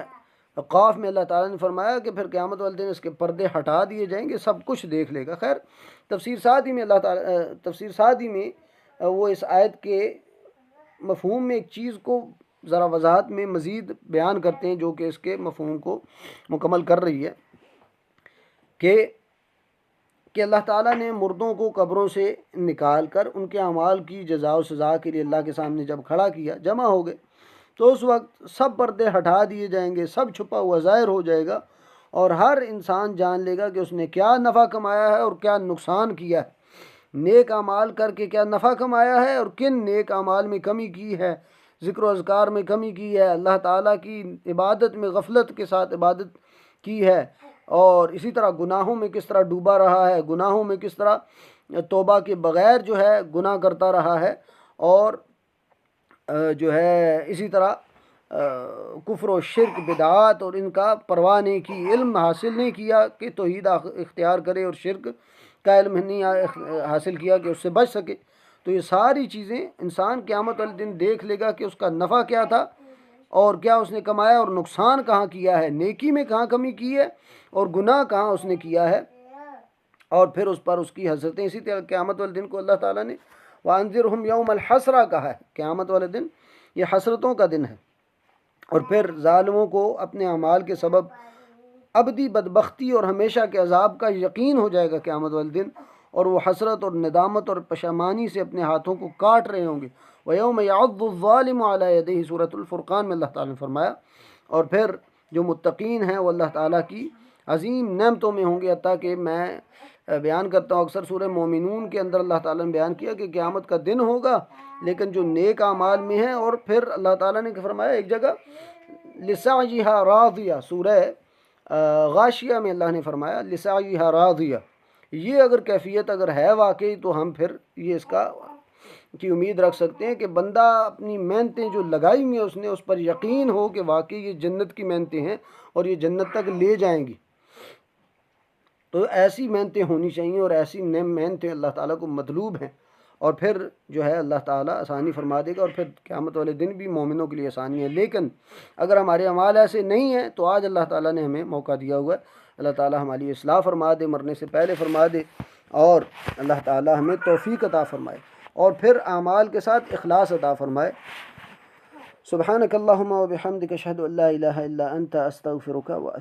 قاف میں اللہ تعالیٰ نے فرمایا کہ پھر قیامت والے دن اس کے پردے ہٹا دیے جائیں گے، سب کچھ دیکھ لے گا۔ خیر، تفسیر سعدی میں تفسیر سعدی میں وہ اس آیت کے مفہوم میں ایک چیز کو ذرا وضاحت میں مزید بیان کرتے ہیں جو کہ اس کے مفہوم کو مکمل کر رہی ہے، کہ اللہ تعالیٰ نے مردوں کو قبروں سے نکال کر ان کے اعمال کی جزا و سزا کے لیے اللہ کے سامنے جب کھڑا کیا، جمع ہو گئے، تو اس وقت سب پردے ہٹا دیے جائیں گے، سب چھپا ہوا ظاہر ہو جائے گا، اور ہر انسان جان لے گا کہ اس نے کیا نفع کمایا ہے اور کیا نقصان کیا ہے، نیک اعمال کر کے کیا نفع کمایا ہے اور کن نیک اعمال میں کمی کی ہے، ذکر و اذکار میں کمی کی ہے، اللہ تعالیٰ کی عبادت میں غفلت کے ساتھ عبادت کی ہے، اور اسی طرح گناہوں میں کس طرح ڈوبا رہا ہے، گناہوں میں کس طرح توبہ کے بغیر جو ہے گناہ کرتا رہا ہے، اور جو ہے اسی طرح کفر و شرک بدعات اور ان کا پرواہ نہیں کی، علم حاصل نہیں کیا کہ توحید اختیار کرے، اور شرک کا علم نہیں حاصل کیا کہ اس سے بچ سکے۔ تو یہ ساری چیزیں انسان قیامت والے دن دیکھ لے گا کہ اس کا نفع کیا تھا اور کیا اس نے کمایا، اور نقصان کہاں کیا ہے، نیکی میں کہاں کمی کی ہے اور گناہ کہاں اس نے کیا ہے، اور پھر اس پر اس کی حسرتیں۔ اسی طرح قیامت والے دن کو اللہ تعالیٰ نے وَأَنذِرْهُمْ يَوْمَ الْحَسْرَةِ کہا ہے، قیامت والے دن یہ حسرتوں کا دن ہے، اور پھر ظالموں کو اپنے اعمال کے سبب ابدی بدبختی اور ہمیشہ کے عذاب کا یقین ہو جائے گا قیامت والے دن، اور وہ حسرت اور ندامت اور پشیمانی سے اپنے ہاتھوں کو کاٹ رہے ہوں گے، وَيَوْمَ يَعَضُّ الظَّالِمُ عَلَى يَدَيْهِ سورۃ الفرقان میں اللہ تعالیٰ نے فرمایا، اور پھر جو متقین ہیں وہ اللہ تعالیٰ کی عظیم نعمتوں میں ہوں گے، حتیٰ کہ میں بیان کرتا ہوں اکثر سورہ مومنون کے اندر اللہ تعالیٰ نے بیان کیا کہ قیامت کا دن ہوگا، لیکن جو نیک اعمال میں ہیں، اور پھر اللہ تعالیٰ نے فرمایا ایک جگہ لِسَعْيِهَا رَاضِيَةٌ، سورہ غاشیہ میں اللہ نے فرمایا لِسَعْيِهَا رَاضِيَةٌ۔ یہ اگر کیفیت اگر ہے واقعی تو ہم پھر یہ اس کی امید رکھ سکتے ہیں کہ بندہ اپنی محنتیں جو لگائی ہوئی ہیں اس نے اس پر یقین ہو کہ واقعی یہ جنت کی محنتیں ہیں اور یہ جنت تک لے جائیں گی، تو ایسی محنتیں ہونی چاہیے، اور ایسی محنتیں اللہ تعالیٰ کو مطلوب ہیں، اور پھر جو ہے اللہ تعالیٰ آسانی فرما دے گا، اور پھر قیامت والے دن بھی مومنوں کے لیے آسانی ہے۔ لیکن اگر ہمارے اعمال ایسے نہیں ہیں تو آج اللہ تعالیٰ نے ہمیں موقع دیا ہوا ہے، اللہ تعالیٰ ہماری اصلاح فرما دے، مرنے سے پہلے فرما دے، اور اللہ تعالیٰ ہمیں توفیق عطا فرمائے، اور پھر اعمال کے ساتھ اخلاص عطا فرمائے۔ سبحانک اللہم و بحمدک اشہد ان لا الہ الا انت استغفرک و اتوب